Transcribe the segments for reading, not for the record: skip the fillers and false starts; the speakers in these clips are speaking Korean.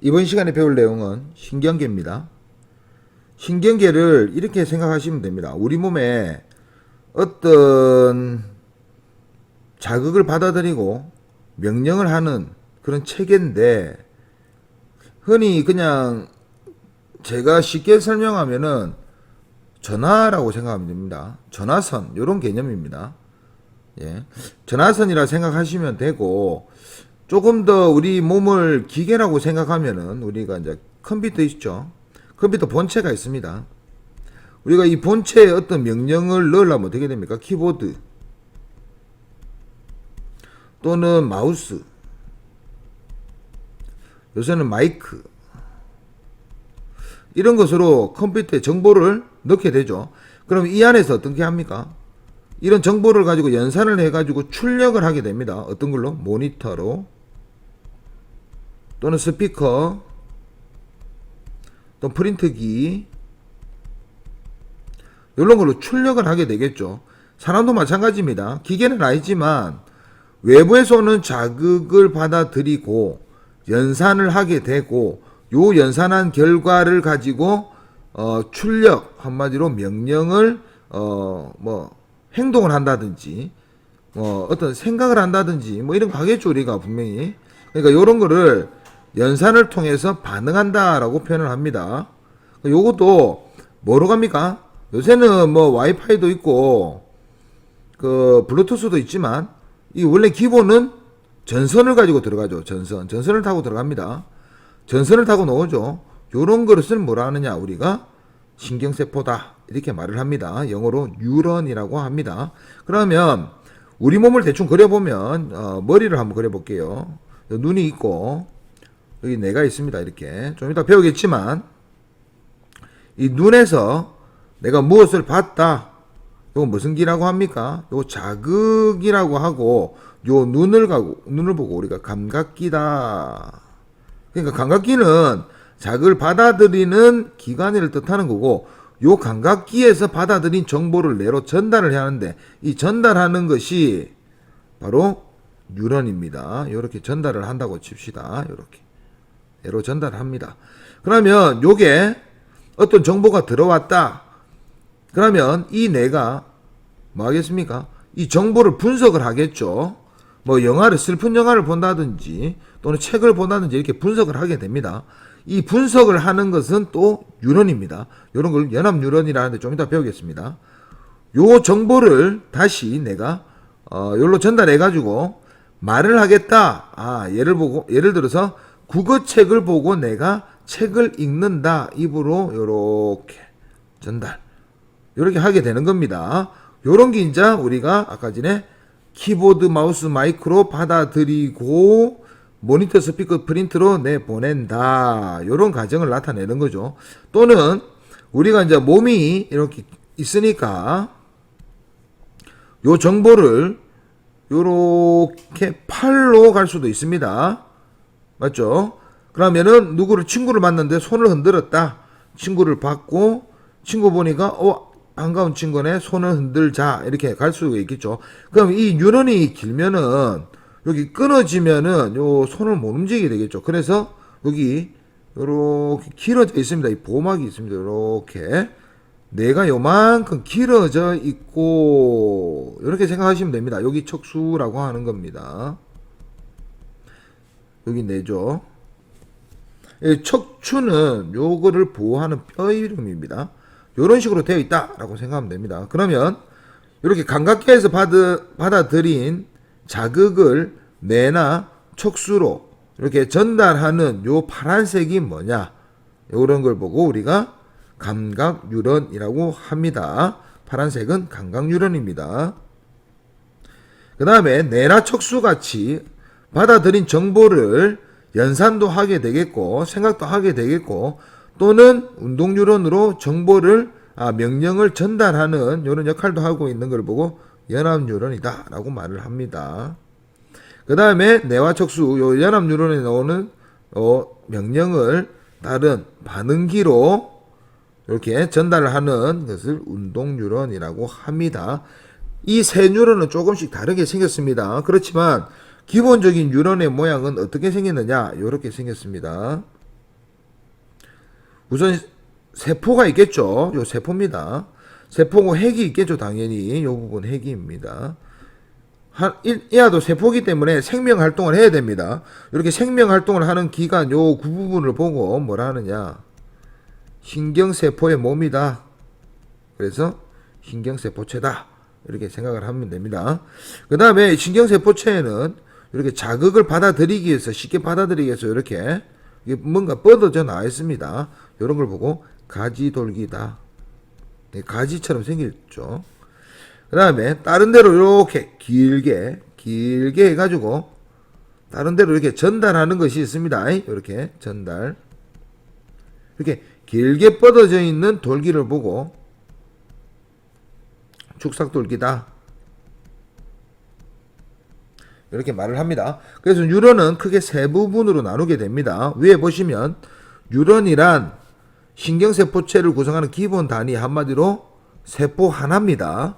이번 시간에 배울 내용은 신경계입니다. 신경계를 이렇게 생각하시면 됩니다. 우리 몸에 어떤 자극을 받아들이고 명령을 하는 그런 체계인데, 흔히 그냥 제가 쉽게 설명하면은 전화라고 생각하면 됩니다. 전화선, 이런 개념입니다. 예. 전화선이라 생각하시면 되고, 조금 더 우리 몸을 기계라고 생각하면은 우리가 이제 컴퓨터 있죠. 컴퓨터 본체가 있습니다. 우리가 이 본체에 어떤 명령을 넣으려면 어떻게 됩니까? 키보드 또는 마우스, 요새는 마이크, 이런 것으로 컴퓨터에 정보를 넣게 되죠. 그럼 이 안에서 어떻게 합니까? 이런 정보를 가지고 연산을 해가지고 출력을 하게 됩니다. 어떤 걸로? 모니터로 또는 스피커 또 프린트기, 이런 걸로 출력을 하게 되겠죠. 사람도 마찬가지입니다. 기계는 아니지만 외부에서 오는 자극을 받아들이고 연산을 하게 되고, 요 연산한 결과를 가지고 출력, 한마디로 명령을 행동을 한다든지 어떤 생각을 한다든지 이런 거 하겠죠, 우리가 분명히. 그러니까 요런 거를 연산을 통해서 반응한다라고 표현을 합니다. 요것도 뭐로 갑니까? 요새는 와이파이도 있고 블루투스도 있지만, 이 원래 기본은 전선을 가지고 들어가죠. 전선을 타고 들어갑니다. 전선을 타고 나오죠. 요런 것을 뭐라 하느냐, 우리가 신경세포다 이렇게 말을 합니다. 영어로 뉴런이라고 합니다. 그러면 우리 몸을 대충 그려보면 머리를 한번 그려볼게요. 눈이 있고 여기 뇌가 있습니다. 이렇게 좀 이따 배우겠지만, 이 눈에서 내가 무엇을 봤다, 요거 무슨 기라고 합니까? 요거 자극이라고 하고, 요 눈을 보고 우리가 감각기다. 그러니까 감각기는 자극을 받아들이는 기관을 뜻하는 거고, 요 감각기에서 받아들인 정보를 뇌로 전달을 해야 하는데, 이 전달하는 것이 바로 뉴런입니다. 요렇게 전달을 한다고 칩시다. 요렇게 뇌로 전달합니다. 그러면 요게 어떤 정보가 들어왔다. 그러면 이 뇌가 뭐 하겠습니까? 이 정보를 분석을 하겠죠. 슬픈 영화를 본다든지 또는 책을 본다든지 이렇게 분석을 하게 됩니다. 이 분석을 하는 것은 또 뉴런입니다. 이런 걸 연합 뉴런이라는데 좀 이따 배우겠습니다. 요 정보를 다시 내가 요로 전달해 가지고 말을 하겠다. 예를 들어서 국어책을 보고 내가 책을 읽는다. 입으로 요렇게 전달. 요렇게 하게 되는 겁니다. 요런 게 이제 우리가 아까 전에 키보드, 마우스, 마이크로 받아들이고 모니터, 스피커, 프린트로 내보낸다. 요런 과정을 나타내는 거죠. 또는 우리가 이제 몸이 이렇게 있으니까 요 정보를 요렇게 팔로 갈 수도 있습니다. 맞죠? 그러면은 친구를 만났는데 손을 흔들었다. 친구를 봤고 친구 보니까 반가운 친구네, 손을 흔들자, 이렇게 갈 수가 있겠죠. 그럼 이 뉴런이 길면은 여기 끊어지면은 요 손을 못 움직이게 되겠죠. 그래서 여기 요렇게 길어져 있습니다. 이 보막이 있습니다. 요렇게 뇌가 요만큼 길어져 있고, 이렇게 생각하시면 됩니다. 여기 척수라고 하는 겁니다. 여기 뇌죠. 척추는 요거를 보호하는 뼈 이름입니다. 이런 식으로 되어 있다라고 생각하면 됩니다. 그러면 이렇게 감각계에서 받아들인 자극을 뇌나 척수로 이렇게 전달하는 요 파란색이 뭐냐, 이런 걸 보고 우리가 감각 뉴런이라고 합니다. 파란색은 감각 뉴런입니다. 그 다음에 뇌나 척수같이 받아들인 정보를 연산도 하게 되겠고 생각도 하게 되겠고, 또는 운동 뉴런으로 정보를 명령을 전달하는 이런 역할도 하고 있는 걸 보고 연합 뉴런이다 라고 말을 합니다. 그 다음에 뇌와 척수, 요 연합 뉴런에 나오는 명령을 다른 반응기로 이렇게 전달을 하는 것을 운동 뉴런이라고 합니다. 이 세 뉴런은 조금씩 다르게 생겼습니다. 그렇지만 기본적인 뉴런의 모양은 어떻게 생겼느냐, 이렇게 생겼습니다. 우선 세포가 있겠죠. 요 세포입니다. 세포고 핵이 있겠죠. 당연히 요 부분 핵입니다. 이하도 세포기 때문에 생명 활동을 해야 됩니다. 이렇게 생명 활동을 하는 기관 요 그 부분을 보고 뭐라 하느냐, 신경세포의 몸이다. 그래서 신경세포체다. 이렇게 생각을 하면 됩니다. 그 다음에 신경세포체에는 이렇게 자극을 받아들이기 위해서, 쉽게 받아들이기 위해서 이렇게 뭔가 뻗어져 나와 있습니다. 이런 걸 보고 가지돌기다. 가지처럼 생겼죠. 그 다음에 다른 데로 이렇게 길게 해가지고 다른 데로 이렇게 전달하는 것이 있습니다. 이렇게 전달, 이렇게 길게 뻗어져 있는 돌기를 보고 축삭돌기다. 이렇게 말을 합니다. 그래서 뉴런은 크게 세 부분으로 나누게 됩니다. 위에 보시면 뉴런이란 신경세포체를 구성하는 기본 단위, 한마디로 세포 하나입니다.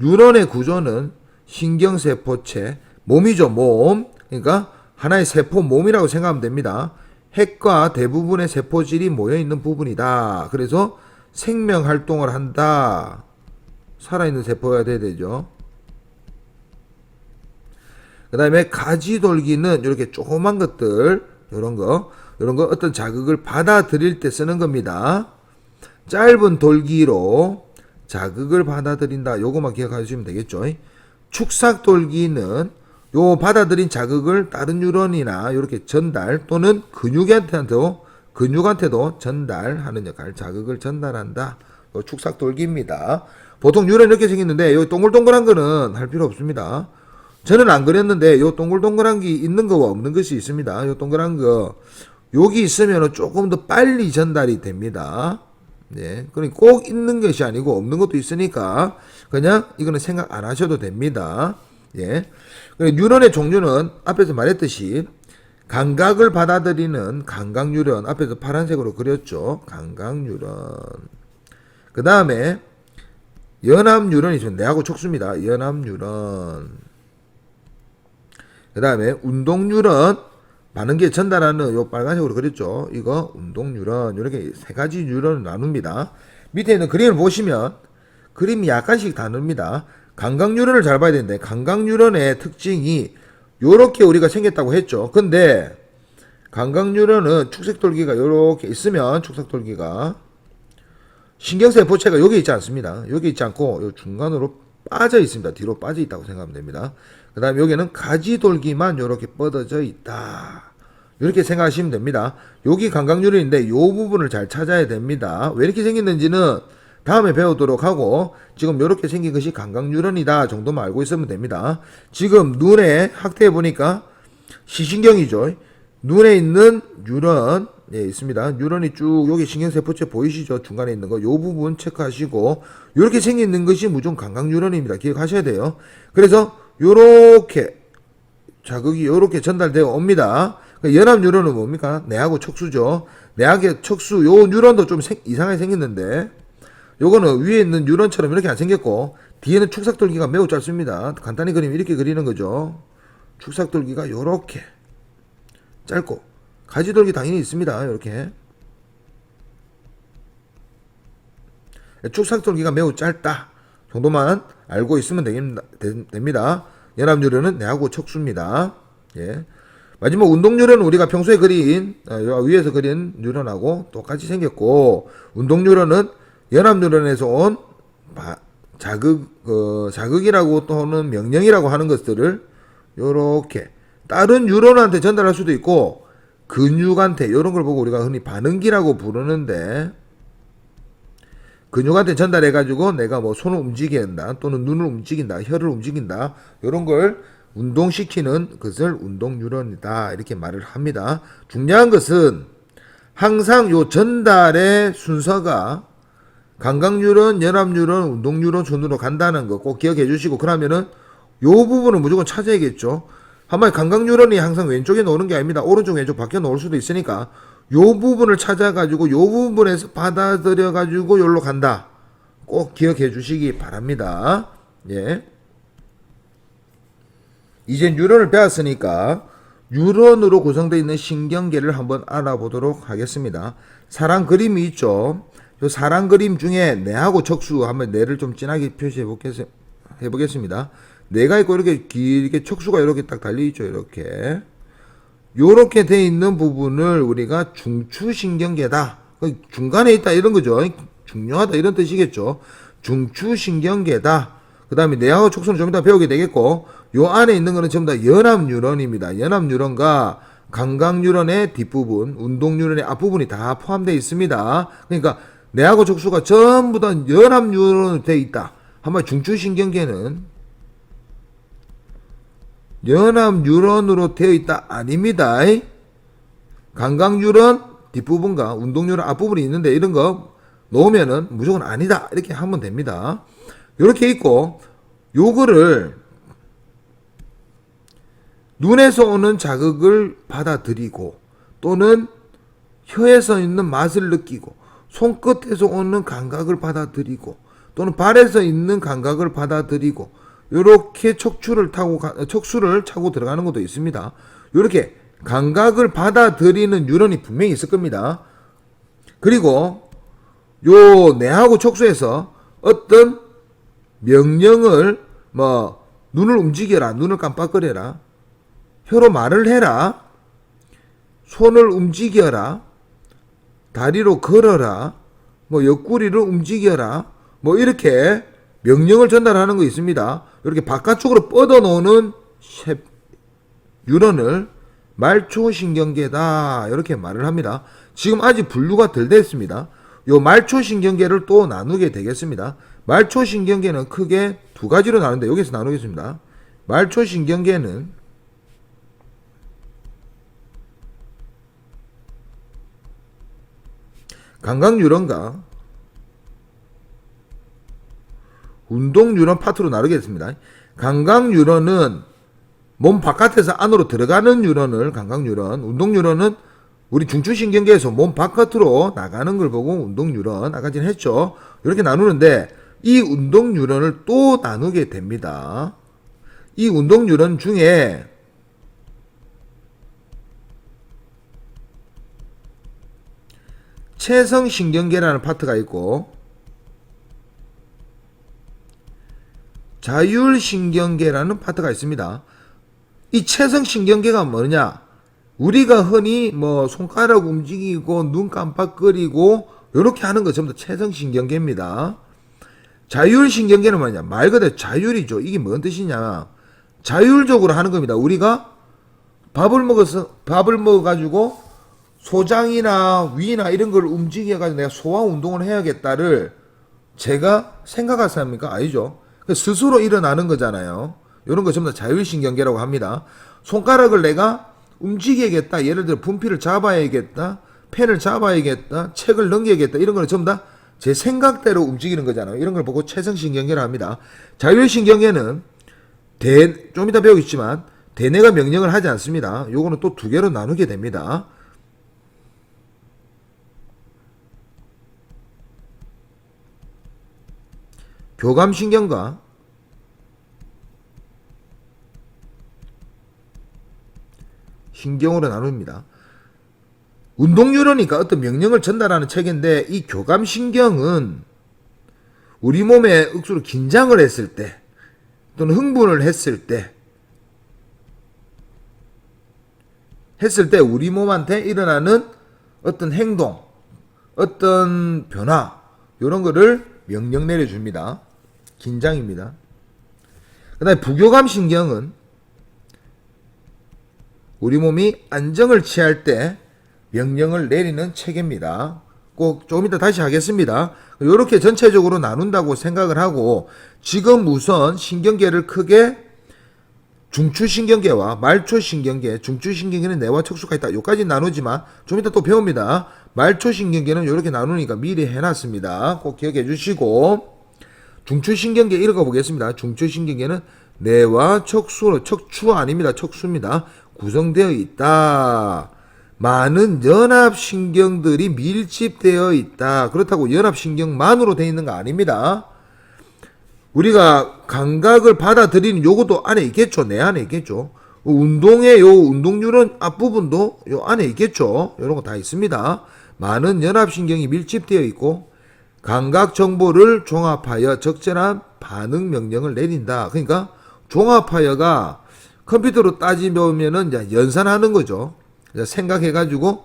뉴런의 구조는 신경세포체, 몸이죠, 몸. 그러니까 하나의 세포 몸이라고 생각하면 됩니다. 핵과 대부분의 세포질이 모여있는 부분이다. 그래서 생명활동을 한다. 살아있는 세포가 돼야 되죠. 그 다음에 가지돌기는 이렇게 조그만 것들, 이런 거 어떤 자극을 받아들일 때 쓰는 겁니다. 짧은 돌기로 자극을 받아들인다. 요거만 기억하시면 되겠죠. 축삭돌기는 요 받아들인 자극을 다른 뉴런이나 이렇게 전달, 또는 근육한테도 전달하는 역할, 자극을 전달한다. 요 축삭돌기입니다. 보통 뉴런 이렇게 생겼는데 요 동글동글한 거는 할 필요 없습니다. 저는 안 그렸는데 요 동글동글한 게 있는 거와 없는 것이 있습니다. 요 동글한 거 여기 있으면 조금 더 빨리 전달이 됩니다. 네, 그러니까 꼭 있는 것이 아니고 없는 것도 있으니까 그냥 이거는 생각 안 하셔도 됩니다. 예. 뉴런의 종류는 앞에서 말했듯이 감각을 받아들이는 감각뉴런, 앞에서 파란색으로 그렸죠. 감각뉴런. 그 다음에 연합뉴런이 좀 뇌하고 촉수입니다. 연합뉴런. 그 다음에 운동뉴런, 반응기에 전달하는 요 빨간색으로 그렸죠. 이거 운동뉴런. 이렇게 세 가지 뉴런을 나눕니다. 밑에 있는 그림을 보시면 그림이 약간씩 다릅니다. 감각뉴런을 잘 봐야 되는데, 감각뉴런의 특징이 요렇게 우리가 생겼다고 했죠. 근데 감각뉴런은 축색돌기가 요렇게 있으면, 축삭돌기가 신경세포체가 여기 있지 않습니다. 여기 있지 않고 요 중간으로 빠져 있습니다. 뒤로 빠져 있다고 생각하면 됩니다. 그 다음에 여기는 가지돌기만 요렇게 뻗어져 있다. 이렇게 생각하시면 됩니다. 여기 감각뉴런인데 요 부분을 잘 찾아야 됩니다. 왜 이렇게 생겼는지는 다음에 배우도록 하고, 지금 이렇게 생긴 것이 감각뉴런이다 정도만 알고 있으면 됩니다. 지금 눈에 확대해 보니까 시신경이죠. 눈에 있는 뉴런, 예, 있습니다. 뉴런이 쭉 여기 신경세포체 보이시죠? 중간에 있는 거, 요 부분 체크하시고, 이렇게 생기는 것이 무조건 감각뉴런입니다. 기억하셔야 돼요. 그래서 요렇게 자극이 요렇게 전달되어 옵니다. 연합뉴런은 뭡니까? 뇌하고 척수죠. 뇌하고 척수, 요 뉴런도 좀 이상하게 생겼는데, 요거는 위에 있는 뉴런처럼 이렇게 안 생겼고, 뒤에는 축삭돌기가 매우 짧습니다. 간단히 그리면 이렇게 그리는 거죠. 축삭돌기가 요렇게 짧고, 가지돌기 당연히 있습니다. 이렇게 축삭돌기가 매우 짧다 정도만 알고 있으면 됩니다. 연합뉴런은 뇌하고 척수입니다. 예. 마지막 운동뉴런은 우리가 평소에 그린 위에서 그린 뉴런하고 똑같이 생겼고, 운동뉴런은 연합뉴런에서 온 자극이라고 또는 명령이라고 하는 것들을 요렇게 다른 뉴런한테 전달할 수도 있고, 근육한테, 이런 걸 보고 우리가 흔히 반응기라고 부르는데, 근육한테 전달해가지고 내가 뭐 손을 움직인다, 또는 눈을 움직인다, 혀를 움직인다, 이런 걸 운동시키는 것을 운동뉴런이다. 이렇게 말을 합니다. 중요한 것은 항상 요 전달의 순서가 감각뉴런, 연합뉴런, 운동뉴런 순으로 간다는 거 꼭 기억해 주시고, 그러면은 요 부분은 무조건 찾아야겠죠. 한마디 감각뉴런이 항상 왼쪽에 놓는 게 아닙니다. 오른쪽 왼쪽 바뀌어 놓을 수도 있으니까 요 부분을 찾아가지고 요 부분에서 받아들여가지고 요로 간다. 꼭 기억해 주시기 바랍니다. 예. 이제 뉴런을 배웠으니까 뉴런으로 구성되어 있는 신경계를 한번 알아보도록 하겠습니다. 사람 그림이 있죠. 이 사람 그림 중에 뇌하고 척수 한번 뇌를 좀 진하게 표시해 보겠습니다. 뇌가 있고 이렇게 길게 척수가 이렇게 딱 달려 있죠. 이렇게 돼 있는 부분을 우리가 중추신경계다. 중간에 있다 이런 거죠. 중요하다 이런 뜻이겠죠. 중추신경계다. 그 다음에 뇌하고 척수는 좀 이따 배우게 되겠고, 요 안에 있는 거는 전부 다 연합뉴런입니다. 연합뉴런과 감각뉴런의 뒷부분, 운동뉴런의 앞부분이 다 포함되어 있습니다. 그러니까 뇌하고 척수가 전부 다 연합뉴런으로 되어 있다. 한번 중추신경계는 연합뉴런으로 되어 있다 아닙니다. 감각뉴런 뒷부분과 운동뉴런 앞부분이 있는데 이런 거 놓으면은 무조건 아니다 이렇게 하면 됩니다. 이렇게 있고, 요거를 눈에서 오는 자극을 받아들이고 또는 혀에서 있는 맛을 느끼고 손끝에서 오는 감각을 받아들이고 또는 발에서 있는 감각을 받아들이고 이렇게 척추를 차고 들어가는 것도 있습니다. 이렇게 감각을 받아들이는 뉴런이 분명히 있을 겁니다. 그리고 요 뇌하고 척수에서 어떤 명령을 눈을 움직여라, 눈을 깜빡거려라, 혀로 말을 해라, 손을 움직여라, 다리로 걸어라, 옆구리를 움직여라, 이렇게 명령을 전달하는 거 있습니다. 이렇게 바깥쪽으로 뻗어놓는 뉴런을 말초신경계다 이렇게 말을 합니다. 지금 아직 분류가 덜 됐습니다. 요 말초신경계를 또 나누게 되겠습니다. 말초신경계는 크게 두 가지로 나누는데 여기서 나누겠습니다. 말초신경계는 감각뉴런과 운동뉴런 파트로 나누겠습니다. 감각뉴런은 몸 바깥에서 안으로 들어가는 뉴런을 감각뉴런, 운동뉴런은 우리 중추신경계에서 몸 바깥으로 나가는 걸 보고 운동뉴런, 아까 전에 했죠. 이렇게 나누는데 이 운동뉴런을 또 나누게 됩니다. 이 운동뉴런 중에 체성신경계라는 파트가 있고 자율신경계라는 파트가 있습니다. 이 체성신경계가 뭐냐? 우리가 흔히 손가락 움직이고 눈 깜빡거리고 이렇게 하는 거 전부 다 체성신경계입니다. 자율신경계는 뭐냐? 말 그대로 자율이죠. 이게 뭔 뜻이냐? 자율적으로 하는 겁니다. 우리가 밥을 먹어가지고 소장이나 위나 이런 걸 움직여가지고 내가 소화 운동을 해야겠다를 제가 생각할 사람입니까? 아니죠. 스스로 일어나는 거잖아요. 이런 거 전부 다 자율신경계라고 합니다. 손가락을 내가 움직여야겠다. 예를 들어 분필을 잡아야겠다. 펜을 잡아야겠다. 책을 넘겨야겠다. 이런 거는 전부 다 제 생각대로 움직이는 거잖아요. 이런 걸 보고 체성신경계라 합니다. 자율신경계는 좀 이따 배우겠지만 대뇌가 명령을 하지 않습니다. 요거는 또 두 개로 나누게 됩니다. 교감신경과 신경으로 나눕니다. 운동뉴런이니까 어떤 명령을 전달하는 체계인데 이 교감신경은 우리 몸에 억수로 긴장을 했을 때 또는 흥분을 했을 때 우리 몸한테 일어나는 어떤 행동, 어떤 변화 이런 거를 명령 내려줍니다. 긴장입니다. 그 다음에 부교감신경은 우리 몸이 안정을 취할 때 명령을 내리는 체계입니다. 꼭 조금 이따 다시 하겠습니다. 이렇게 전체적으로 나눈다고 생각을 하고 지금 우선 신경계를 크게 중추신경계와 말초신경계, 중추신경계는 뇌와 척수가 있다. 여기까지 나누지만 좀 이따 또 배웁니다. 말초신경계는 이렇게 나누니까 미리 해놨습니다. 꼭 기억해 주시고 중추신경계 읽어보겠습니다. 중추신경계는 뇌와 척추 아닙니다. 척수입니다. 구성되어 있다. 많은 연합신경들이 밀집되어 있다. 그렇다고 연합신경만으로 되어 있는 거 아닙니다. 우리가 감각을 받아들이는 요것도 안에 있겠죠. 내 안에 있겠죠. 운동의 요 운동 뉴런 앞부분도 요 안에 있겠죠. 요런 거 다 있습니다. 많은 연합신경이 밀집되어 있고 감각 정보를 종합하여 적절한 반응 명령을 내린다. 그러니까 종합하여가 컴퓨터로 따지면은 이제 연산하는 거죠. 생각해가지고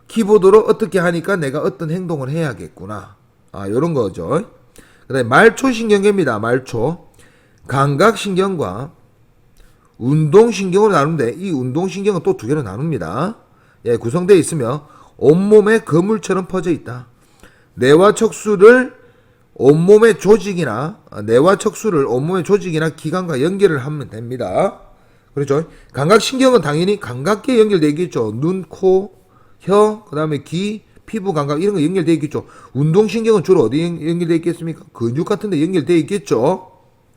키보드로 어떻게 하니까 내가 어떤 행동을 해야겠구나. 요런 거죠. 그 다음에 말초신경계입니다. 말초. 감각신경과 운동신경으로 나누는데 이 운동신경은 또 두 개로 나눕니다. 구성되어 있으며 온몸에 그물처럼 퍼져 있다. 뇌와 척수를 온몸의 조직이나 기관과 연결을 하면 됩니다. 그렇죠? 감각신경은 당연히 감각계에 연결되어 있겠죠. 눈, 코, 혀, 그 다음에 귀, 피부 감각 이런 거 연결되어 있겠죠. 운동신경은 주로 어디 연결되어 있겠습니까? 근육 같은 데 연결되어 있겠죠.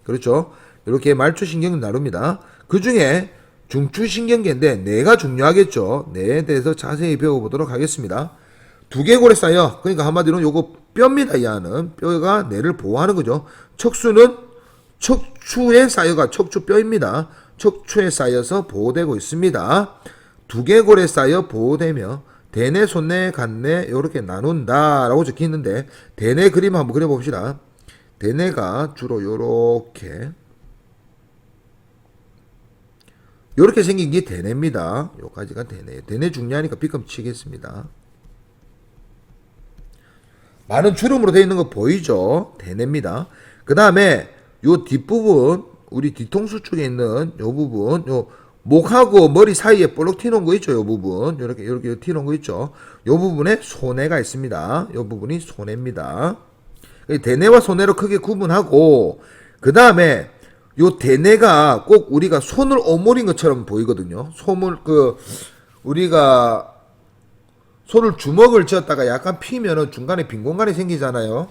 그렇죠? 이렇게 말초신경을 나눕니다. 그 중에 중추신경계인데 뇌가 중요하겠죠. 뇌에 대해서 자세히 배워보도록 하겠습니다. 두개골에 쌓여, 그러니까 한마디로 요거 뼈입니다. 이 안은 뼈가 뇌를 보호하는 거죠. 척수는 척추에 쌓여가 척추뼈입니다. 척추에 쌓여서 보호되고 있습니다. 두개골에 쌓여 보호되며 대뇌, 손뇌, 간뇌 이렇게 나눈다라고 적혀 있는데 대뇌 그림 한번 그려봅시다. 대뇌가 주로 요렇게 생긴 게 대뇌입니다. 요까지가 대뇌. 대뇌 중요하니까 B급 치겠습니다. 많은 주름으로 되어 있는 거 보이죠? 대뇌입니다. 그 다음에 요 뒷부분, 우리 뒤통수 쪽에 있는 요 부분, 요 목하고 머리 사이에 볼록 튀어놓은 거 있죠? 요 부분. 요렇게 튀어놓은 거 있죠? 요 부분에 소뇌가 있습니다. 요 부분이 소뇌입니다. 대뇌와 소뇌로 크게 구분하고, 그 다음에 요 대뇌가 꼭 우리가 손을 오므린 것처럼 보이거든요. 우리가 손을 주먹을 쥐었다가 약간 피면은 중간에 빈 공간이 생기잖아요.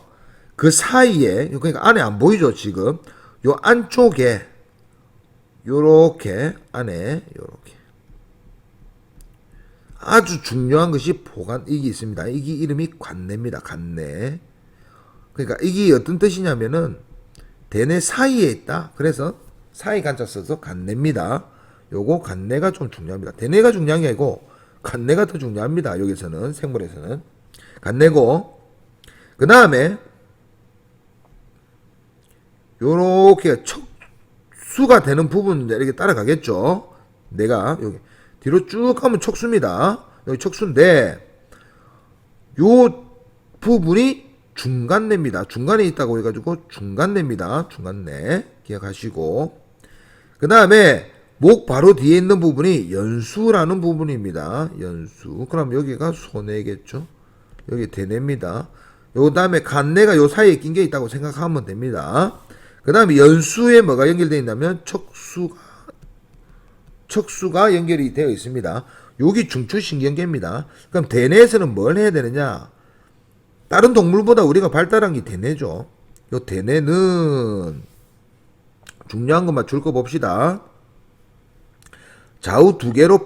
그 사이에, 그러니까 안에 안 보이죠, 지금. 요 안쪽에, 요렇게, 안에, 요렇게. 아주 중요한 것이 이게 있습니다. 이게 이름이 관뇌입니다, 관뇌. 그러니까 이게 어떤 뜻이냐면은, 대뇌 사이에 있다. 그래서 사이 간자 써서 관뇌입니다. 요거 관뇌가 좀 중요합니다. 대뇌가 중요한 게 아니고, 관뇌가 더 중요합니다. 여기서는 생물에서는 관뇌고 그 다음에 요렇게 척수가 되는 부분 이렇게 따라가겠죠. 내가 여기 뒤로 쭉 가면 척수입니다. 여기 척수인데 요 부분이 중간뇌입니다. 중간에 있다고 해가지고 중간뇌입니다. 중간뇌 기억하시고 그 다음에 목 바로 뒤에 있는 부분이 연수라는 부분입니다. 연수. 그럼 여기가 소뇌겠죠. 여기 대뇌입니다. 요 다음에 간뇌가 요 사이에 낀 게 있다고 생각하면 됩니다. 그 다음에 연수에 뭐가 연결되어 있냐면 척수가 연결이 되어 있습니다. 여기 중추신경계입니다. 그럼 대뇌에서는 뭘 해야 되느냐? 다른 동물보다 우리가 발달한 게 대뇌죠. 요 대뇌는 중요한 것만 줄 거 봅시다. 좌우 두 개로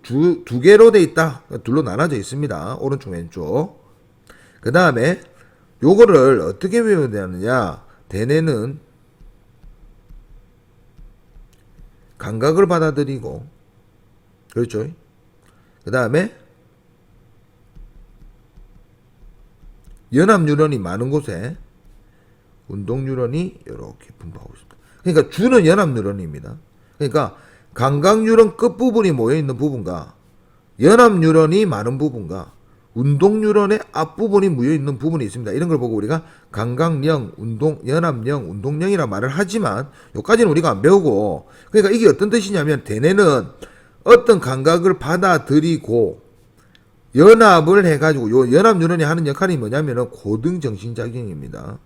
두 개로 돼 있다. 둘로 나눠져 있습니다. 오른쪽 왼쪽. 그 다음에 요거를 어떻게 외워야 되느냐? 대뇌는 감각을 받아들이고 그렇죠. 그 다음에 연합 뉴런이 많은 곳에 운동 뉴런이 이렇게 분포하고 있습니다. 그러니까 주는 연합 뉴런입니다. 그러니까 감각 뉴런 끝부분이 모여있는 부분과 연합 뉴런이 많은 부분과 운동 뉴런의 앞부분이 모여있는 부분이 있습니다. 이런 걸 보고 우리가 감각령, 연합령, 운동령이라 말을 하지만 여기까지는 우리가 안 배우고 그러니까 이게 어떤 뜻이냐면 대뇌는 어떤 감각을 받아들이고 연합을 해가지고 요 연합 뉴런이 하는 역할이 뭐냐면은 고등정신작용입니다.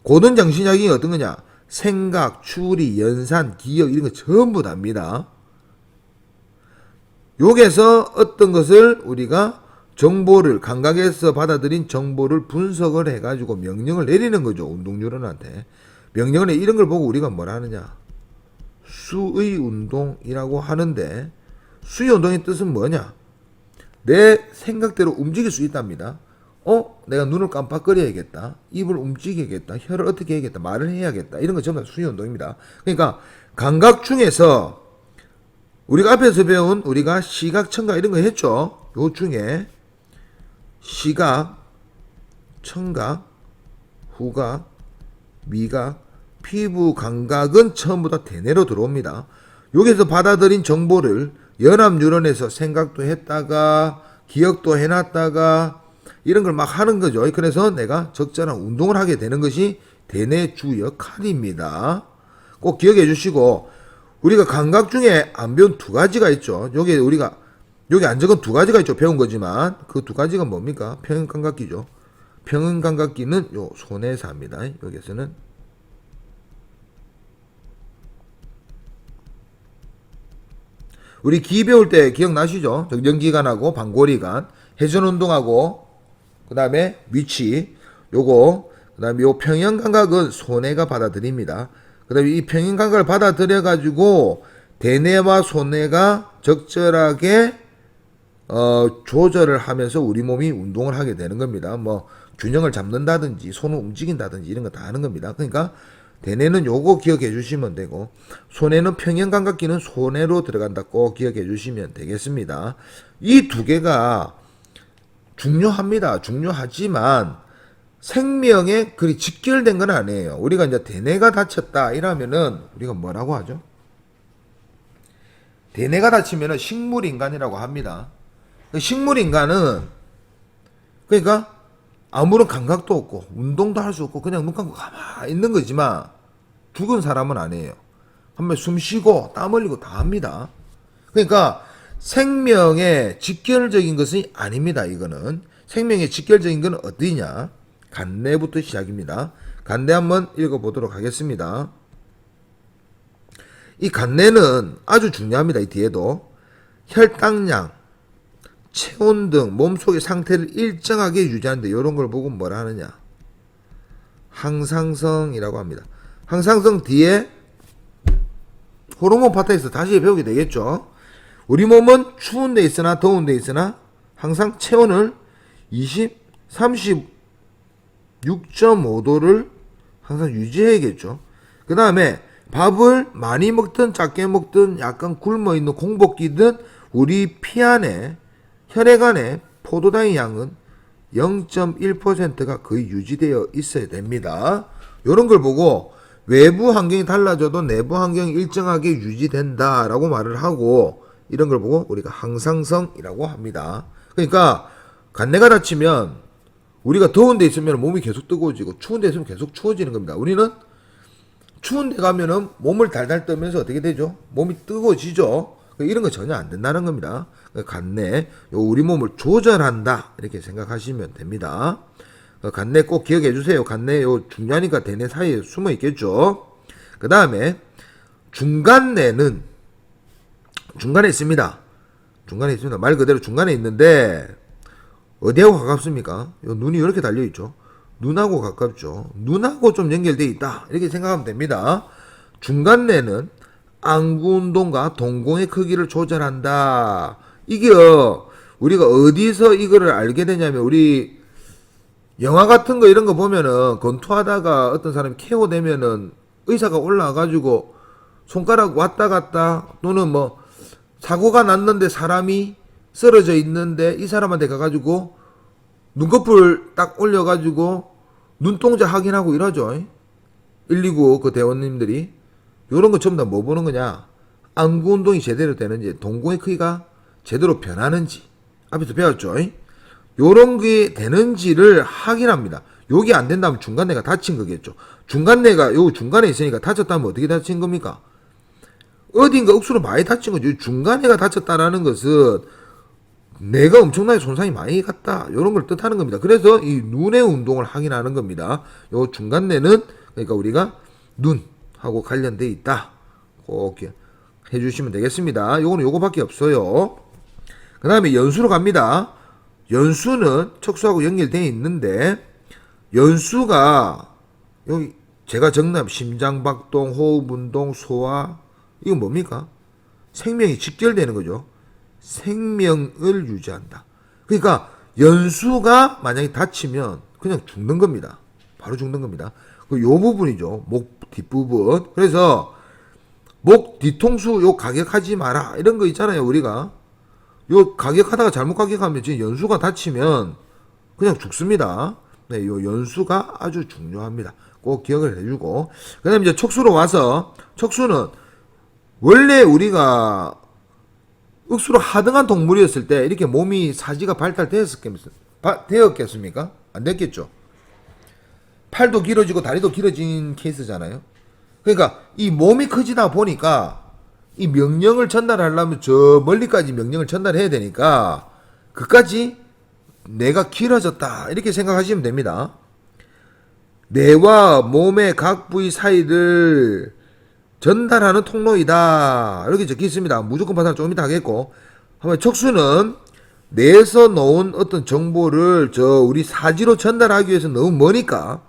고등정신작용이 어떤 거냐? 생각, 추리, 연산, 기억 이런 거 전부 답니다. 여기서 어떤 것을 우리가 정보를 감각에서 받아들인 정보를 분석을 해가지고 명령을 내리는 거죠. 운동뉴런한테 명령을 이런 걸 보고 우리가 뭐라 하느냐? 수의 운동이라고 하는데 수의 운동의 뜻은 뭐냐? 내 생각대로 움직일 수 있답니다. 내가 눈을 깜빡거려야겠다. 입을 움직여야겠다. 혀를 어떻게 해야겠다. 말을 해야겠다. 이런 거 전부 다 수위 운동입니다. 그러니까 감각 중에서 우리가 앞에서 배운 우리가 시각, 청각 이런 거 했죠. 요 중에 시각, 청각, 후각, 미각, 피부 감각은 전부 다 대뇌로 들어옵니다. 여기서 받아들인 정보를 연합뉴런에서 생각도 했다가 기억도 해놨다가 이런 걸 막 하는 거죠. 그래서 내가 적절한 운동을 하게 되는 것이 대뇌 주 역할입니다. 꼭 기억해 주시고 우리가 감각 중에 안 배운 두 가지가 있죠. 여기 우리가 여기 안 적은 두 가지가 있죠. 배운 거지만 그 두 가지가 뭡니까? 평행감각기죠. 평행감각기는 요 손에서 합니다. 여기서는 우리 기 배울 때 기억나시죠? 정전기관하고 방골이관, 회전운동하고 그 다음에 위치 요거 그 다음에 요 평형감각은 손해가 받아들입니다. 그 다음에 이 평형감각을 받아들여 가지고 대뇌와 손해가 적절하게 조절을 하면서 우리 몸이 운동을 하게 되는 겁니다. 뭐 균형을 잡는다든지 손을 움직인다든지 이런 거 다 하는 겁니다. 그러니까 대뇌는 요거 기억해 주시면 되고 손해는 평형감각기는 손해로 들어간다 꼭 기억해 주시면 되겠습니다. 이 두 개가 중요합니다. 중요하지만 생명에 그리 직결된 건 아니에요. 우리가 이제 대뇌가 다쳤다 이러면은 우리가 뭐라고 하죠? 대뇌가 다치면은 식물인간이라고 합니다. 식물인간은 그러니까 아무런 감각도 없고 운동도 할 수 없고 그냥 눈 감고 가만히 있는 거지만 죽은 사람은 아니에요. 한번 숨 쉬고 땀 흘리고 다 합니다. 그러니까 생명에 직결적인 것은 아닙니다. 이거는 생명에 직결적인 건 어디냐? 간내부터 시작입니다. 간내 한번 읽어보도록 하겠습니다. 이 간내는 아주 중요합니다. 이 뒤에도 혈당량, 체온 등 몸속의 상태를 일정하게 유지하는데 이런 걸 보고 뭐라 하느냐? 항상성이라고 합니다. 항상성 뒤에 호르몬 파트에서 다시 배우게 되겠죠. 우리 몸은 추운 데 있으나 더운 데 있으나 항상 체온을 36.5도를 항상 유지해야겠죠. 그 다음에 밥을 많이 먹든 작게 먹든 약간 굶어 있는 공복기든 우리 피 안에 혈액 안에 포도당의 양은 0.1%가 거의 유지되어 있어야 됩니다. 이런 걸 보고 외부 환경이 달라져도 내부 환경이 일정하게 유지된다라고 말을 하고 이런 걸 보고 우리가 항상성이라고 합니다. 그러니까 간내가 다치면 우리가 더운 데 있으면 몸이 계속 뜨거워지고 추운 데 있으면 계속 추워지는 겁니다. 우리는 추운 데 가면은 몸을 달달 떨면서 어떻게 되죠? 몸이 뜨거워지죠. 이런 거 전혀 안 된다는 겁니다. 간내, 우리 몸을 조절한다 이렇게 생각하시면 됩니다. 간내 꼭 기억해 주세요. 간내 중간이가 대뇌 사이에 숨어 있겠죠. 그 다음에 중간내는 중간에 있습니다. 중간에 있습니다. 말 그대로 중간에 있는데 어디하고 가깝습니까? 눈이 이렇게 달려 있죠. 눈하고 가깝죠. 눈하고 좀 연결되어 있다 이렇게 생각하면 됩니다. 중간내는 안구운동과 동공의 크기를 조절한다. 이게 우리가 어디서 이거를 알게 되냐면 우리 영화 같은 거 이런 거 보면은 권투하다가 어떤 사람이 KO 되면은 의사가 올라와가지고 손가락 왔다 갔다 또는 뭐 사고가 났는데 사람이 쓰러져 있는데 이 사람한테 가가지고 눈꺼풀 딱 올려가지고 눈동자 확인하고 이러죠. 119 그 대원님들이 요런 거 전부 다 뭐 보는 거냐? 안구 운동이 제대로 되는지, 동공의 크기가 제대로 변하는지, 앞에서 배웠죠? 요런 게 되는지를 확인합니다. 요게 안 된다면 중간내가 다친 거겠죠. 중간내가 요 중간에 있으니까 다쳤다면 어떻게 다친 겁니까? 어딘가 억수로 많이 다친 거죠. 중간내가 다쳤다라는 것은 뇌가 엄청나게 손상이 많이 갔다. 요런 걸 뜻하는 겁니다. 그래서 이 눈의 운동을 확인하는 겁니다. 요 중간내는 그러니까 우리가 눈하고 관련돼 있다. 꼭 해주시면 되겠습니다. 요거는 요거밖에 없어요. 그 다음에 연수로 갑니다. 연수는 척수하고 연결되어 있는데 연수가 여기 제가 적는 심장박동, 호흡운동, 소화 이건 뭡니까? 생명이 직결되는 거죠. 생명을 유지한다. 그러니까 연수가 만약에 다치면 그냥 죽는 겁니다. 바로 죽는 겁니다. 요 부분이죠. 목 뒷부분. 그래서 목 뒤통수 요 가격하지 마라. 이런 거 있잖아요. 우리가. 요 가격하다가 잘못 가격하면 지금 연수가 다치면 그냥 죽습니다. 네, 요 연수가 아주 중요합니다. 꼭 기억을 해주고. 그 다음에 이제 척수로 와서, 척수는 원래 우리가 억수로 하등한 동물이었을 때 이렇게 몸이 사지가 발달되었겠습니까? 안 됐겠죠. 팔도 길어지고 다리도 길어진 케이스잖아요. 그러니까 이 몸이 커지다 보니까 이 명령을 전달하려면 저 멀리까지 명령을 전달해야 되니까 그까지 뇌가 길어졌다 이렇게 생각하시면 됩니다. 뇌와 몸의 각 부위 사이를 전달하는 통로이다 이렇게 적혀 있습니다. 무조건 파산 조금 이따 하겠고, 한번 척수는 뇌에서 놓은 어떤 정보를 우리 사지로 전달하기 위해서 너무 머니까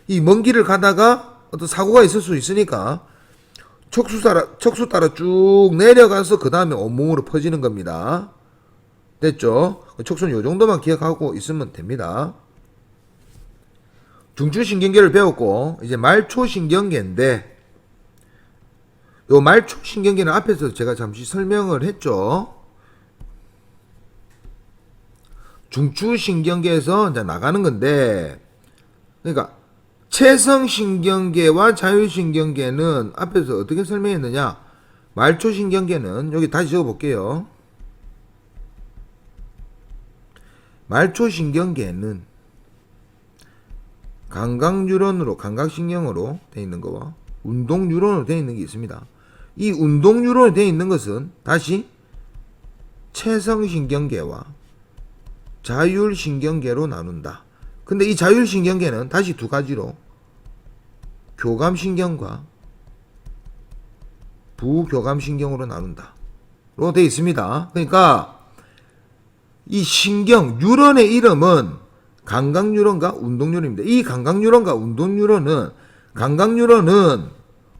이 먼 길을 가다가 어떤 사고가 있을 수 있으니까 척수 따라 쭉 내려가서 그 다음에 온몸으로 퍼지는 겁니다. 됐죠? 척수는 이 정도만 기억하고 있으면 됩니다. 중추신경계를 배웠고 이제 말초신경계인데, 요 말초신경계는 앞에서 제가 잠시 설명을 했죠. 중추신경계에서 이제 나가는 건데, 그러니까 체성신경계와 자율신경계는 앞에서 어떻게 설명했느냐. 말초신경계는 여기 다시 적어볼게요. 말초신경계는 감각뉴런으로, 감각신경으로 되어 있는 거와 운동뉴런으로 되어 있는 게 있습니다. 이 운동뉴런으로 되어 있는 것은 다시 체성신경계와 자율신경계로 나눈다. 근데 이 자율신경계는 다시 두 가지로 교감신경과 부교감신경으로 나눈다 로 되어 있습니다. 그러니까 이 신경, 뉴런의 이름은 감각뉴런과 운동뉴런입니다. 이 감각뉴런과 운동뉴런은, 감각뉴런은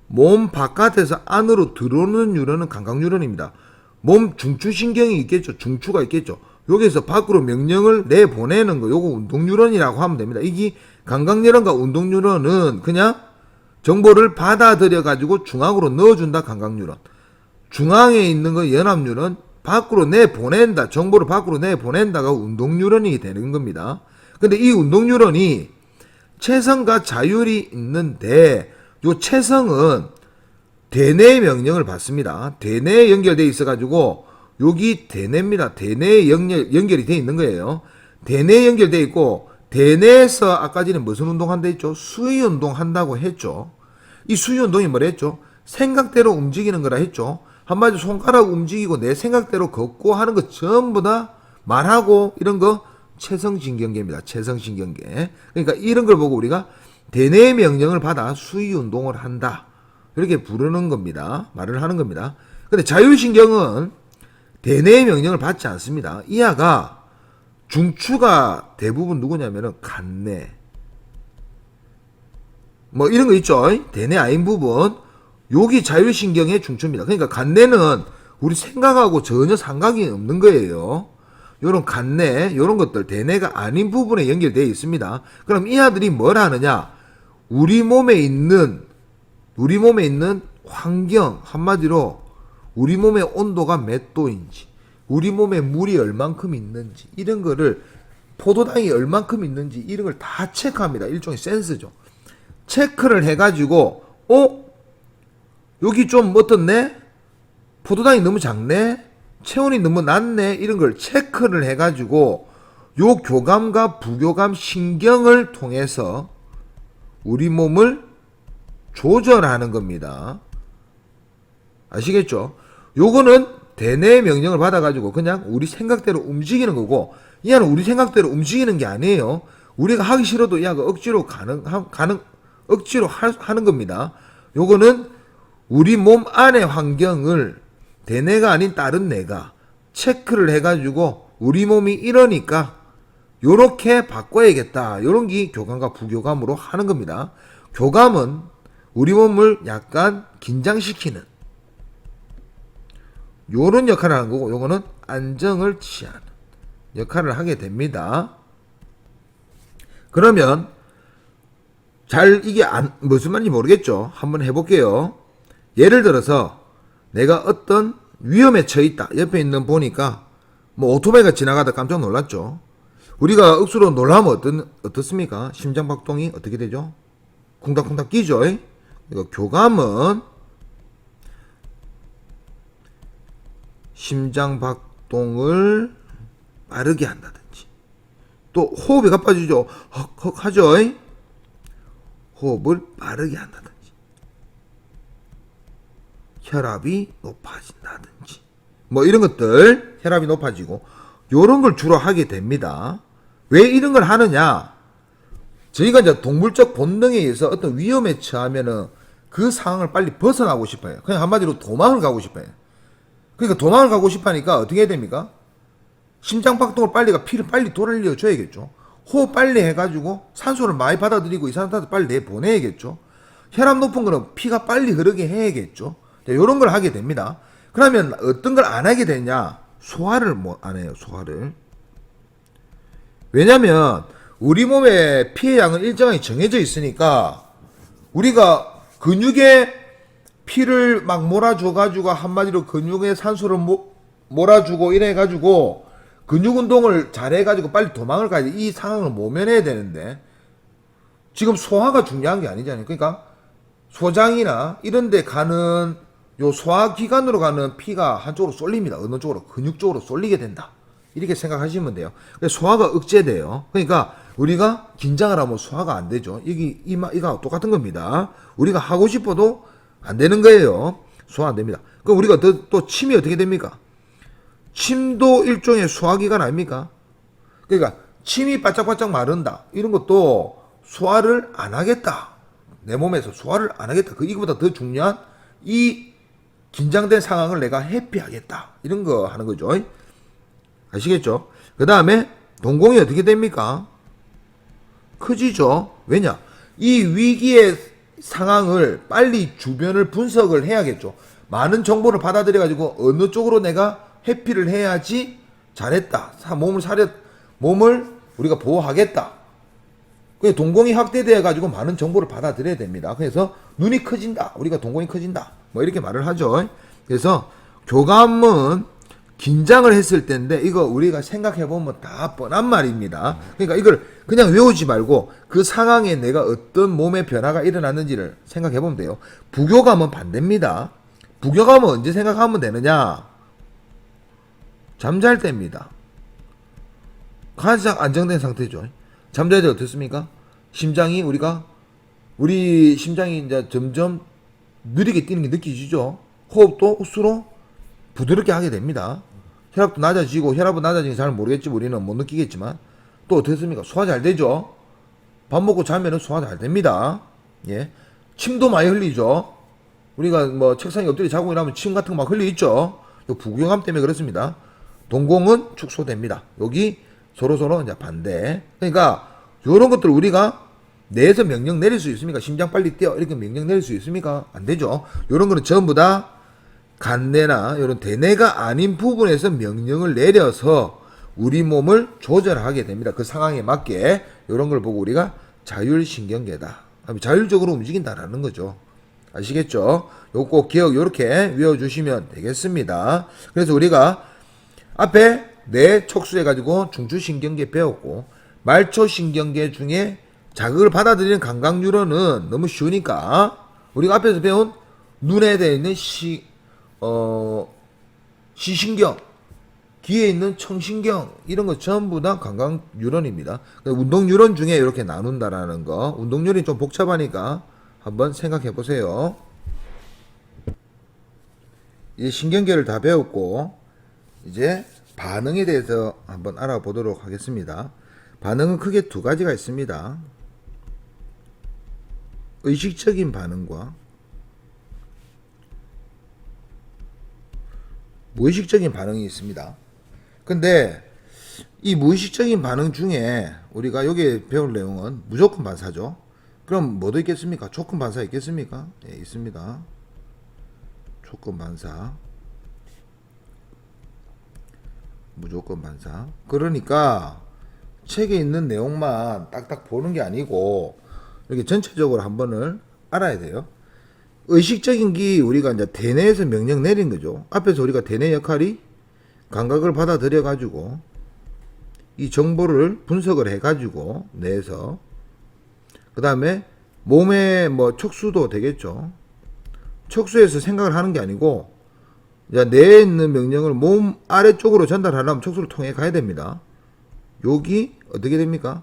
몸 바깥에서 안으로 들어오는 뉴런은 감각뉴런입니다. 몸 중추신경이 있겠죠. 중추가 있겠죠. 여기서 밖으로 명령을 내보내는 거, 요거 운동뉴런이라고 하면 됩니다. 이게 감각뉴런과 운동뉴런은 그냥 정보를 받아들여 가지고 중앙으로 넣어준다. 감각뉴런. 중앙에 있는 거 연합뉴런, 밖으로 내보낸다. 정보를 밖으로 내보낸다가 운동뉴런이 되는 겁니다. 근데 이 운동뉴런이 체성과 자율이 있는데, 요 체성은 대뇌의 명령을 받습니다. 대뇌에 연결되어 있어가지고 여기 대뇌입니다. 대뇌에 연결이 되어 있는 거예요. 대뇌에 연결되어 있고, 대뇌에서 아까 전에 무슨 운동한다 했죠? 수위운동 한다고 했죠. 이 수위운동이 뭐라 했죠? 생각대로 움직이는 거라 했죠. 한마디로 손가락 움직이고 내 생각대로 걷고 하는 거 전부 다 말하고 이런 거 체성신경계입니다. 체성신경계. 그러니까 이런 걸 보고 우리가 대뇌의 명령을 받아 수위운동을 한다 이렇게 부르는 겁니다. 말을 하는 겁니다. 근데 자율신경은 대뇌의 명령을 받지 않습니다. 이하가 중추가 대부분 누구냐면은 간뇌 뭐 이런 거 있죠. 대뇌 아닌 부분, 여기 자율신경의 중추입니다. 그러니까 간뇌는 우리 생각하고 전혀 상관이 없는 거예요. 요런 간뇌, 요런 것들 대뇌가 아닌 부분에 연결되어 있습니다. 그럼 이 아들이 뭘 하느냐? 우리 몸에 있는 환경, 한마디로 우리 몸의 온도가 몇 도인지, 우리 몸에 물이 얼만큼 있는지, 이런 거를 포도당이 얼만큼 있는지 이런 걸 다 체크합니다. 일종의 센스죠. 체크를 해가지고 여기 좀 어떻네? 포도당이 너무 작네? 체온이 너무 낮네? 이런 걸 체크를 해가지고 요 교감과 부교감 신경을 통해서 우리 몸을 조절하는 겁니다. 아시겠죠? 요거는 대뇌의 명령을 받아가지고 그냥 우리 생각대로 움직이는 거고, 이 아는 우리 생각대로 움직이는 게 아니에요. 우리가 하기 싫어도 이 아가 억지로 억지로 하는 겁니다. 요거는 우리 몸 안의 환경을 대뇌가 아닌 다른 뇌가 체크를 해가지고 우리 몸이 이러니까 요렇게 바꿔야겠다. 요런 게 교감과 부교감으로 하는 겁니다. 교감은 우리 몸을 약간 긴장시키는 요런 역할을 하는 거고, 요거는 안정을 취하는 역할을 하게 됩니다. 그러면 이게 무슨 말인지 모르겠죠. 한번 해볼게요. 예를 들어서 내가 어떤 위험에 처해 있다. 옆에 있는 보니까 뭐 오토바이가 지나가다 깜짝 놀랐죠. 우리가 억수로 놀라면 어떻습니까? 심장박동이 어떻게 되죠? 쿵닥쿵닥 뛰죠. 이거 교감은 심장박동을 빠르게 한다든지, 또 호흡이 가빠지죠. 헉헉 하죠. 호흡을 빠르게 한다든지, 혈압이 높아진다든지, 뭐 이런 것들, 혈압이 높아지고 요런 걸 주로 하게 됩니다. 왜 이런 걸 하느냐? 저희가 이제 동물적 본능에 의해서 어떤 위험에 처하면은 그 상황을 빨리 벗어나고 싶어요. 그냥 한마디로 도망을 가고 싶어요. 그러니까 도망을 가고 싶어 하니까 어떻게 해야 됩니까? 심장박동을 피를 빨리 돌려줘야겠죠. 호흡 빨리 해가지고 산소를 많이 받아들이고 이산화탄소 빨리 내보내야겠죠. 혈압 높은 거는 피가 빨리 흐르게 해야겠죠. 이런 걸 하게 됩니다. 그러면 어떤 걸 안 하게 되냐? 소화를 안 해요. 소화를. 왜냐면 우리 몸의 피의 양은 일정하게 정해져 있으니까 우리가 근육에 피를 막 몰아줘가지고 한마디로 근육에 산소를 몰아주고 이래가지고 근육 운동을 잘해가지고 빨리 도망을 가야 돼. 이 상황을 모면해야 되는데 지금 소화가 중요한 게 아니잖아요. 그러니까 소장이나 이런 데 가는 요 소화기관으로 가는 피가 한쪽으로 쏠립니다. 어느 쪽으로? 근육 쪽으로 쏠리게 된다. 이렇게 생각하시면 돼요. 소화가 억제돼요. 그러니까 우리가 긴장을 하면 소화가 안 되죠. 이가 똑같은 겁니다. 우리가 하고 싶어도 안 되는 거예요. 소화 안 됩니다. 그럼 우리가 또 침이 어떻게 됩니까? 침도 일종의 소화기관 아닙니까? 그러니까 침이 바짝바짝 마른다. 이런 것도 소화를 안 하겠다. 내 몸에서 소화를 안 하겠다. 이거보다 더 중요한 이 긴장된 상황을 내가 회피하겠다. 이런 거 하는 거죠. 아시겠죠? 그 다음에 동공이 어떻게 됩니까? 커지죠. 왜냐? 이 위기의 상황을 빨리 주변을 분석을 해야겠죠. 많은 정보를 받아들여 가지고 어느 쪽으로 내가 회피를 해야지 잘했다. 몸을 우리가 보호하겠다. 동공이 확대되어 가지고 많은 정보를 받아들여야 됩니다. 그래서 눈이 커진다. 우리가 동공이 커진다. 뭐 이렇게 말을 하죠. 그래서 교감은 긴장을 했을 때인데 이거 우리가 생각해 보면 다 뻔한 말입니다. 그러니까 이걸 그냥 외우지 말고 그 상황에 내가 어떤 몸의 변화가 일어났는지를 생각해 보면 돼요. 부교감은 반대입니다. 부교감은 언제 생각하면 되느냐? 잠잘 때입니다. 가장 안정된 상태죠. 잠잘 때 어떻습니까? 우리 심장이 이제 점점 느리게 뛰는 게 느껴지죠. 호흡도 스스로 부드럽게 하게 됩니다. 혈압도 낮아지고, 혈압은 낮아지는 잘 모르겠지, 우리는 못 느끼겠지만, 또 어떻습니까? 소화 잘 되죠? 밥 먹고 자면은 소화 잘 됩니다. 예. 침도 많이 흘리죠? 우리가 뭐 책상에 엎드려 자고 일하면 침 같은 거 막 흘리죠? 부교감 때문에 그렇습니다. 동공은 축소됩니다. 여기 서로서로 이제 반대. 그러니까, 요런 것들 우리가 뇌에서 명령 내릴 수 있습니까? 심장 빨리 뛰어. 이렇게 명령 내릴 수 있습니까? 안 되죠. 요런 거는 전부 다 간내나 이런 대뇌가 아닌 부분에서 명령을 내려서 우리 몸을 조절하게 됩니다. 그 상황에 맞게 이런 걸 보고 우리가 자율신경계다. 자율적으로 움직인다라는 거죠. 아시겠죠? 요거 꼭 요렇게 외워주시면 되겠습니다. 그래서 우리가 앞에 뇌 척수해가지고 중추신경계 배웠고 말초신경계 중에 자극을 받아들이는 감각뉴런은 너무 쉬우니까 우리가 앞에서 배운 눈에 되어 있는 시신경, 귀에 있는 청신경 이런 거 전부 다 감각 뉴런입니다. 운동 뉴런 중에 이렇게 나눈다라는 거. 운동 뉴런이 좀 복잡하니까 한번 생각해 보세요. 이제 신경계를 다 배웠고 이제 반응에 대해서 한번 알아보도록 하겠습니다. 반응은 크게 두 가지가 있습니다. 의식적인 반응과 무의식적인 반응이 있습니다. 근데 이 무의식적인 반응 중에 우리가 여기 배울 내용은 무조건 반사죠. 그럼 뭐도 있겠습니까? 조건 반사 있겠습니까? 예, 있습니다. 조건 반사. 무조건 반사. 그러니까 책에 있는 내용만 딱딱 보는 게 아니고 이렇게 전체적으로 한 번을 알아야 돼요. 의식적인 게 우리가 이제 대뇌에서 명령 내린 거죠. 앞에서 우리가 대뇌 역할이 감각을 받아들여 가지고 이 정보를 분석을 해 가지고 뇌에서 그 다음에 몸의 뭐 척수도 되겠죠. 척수에서 생각을 하는 게 아니고 뇌에 있는 명령을 몸 아래쪽으로 전달하려면 척수를 통해 가야 됩니다. 여기 어떻게 됩니까?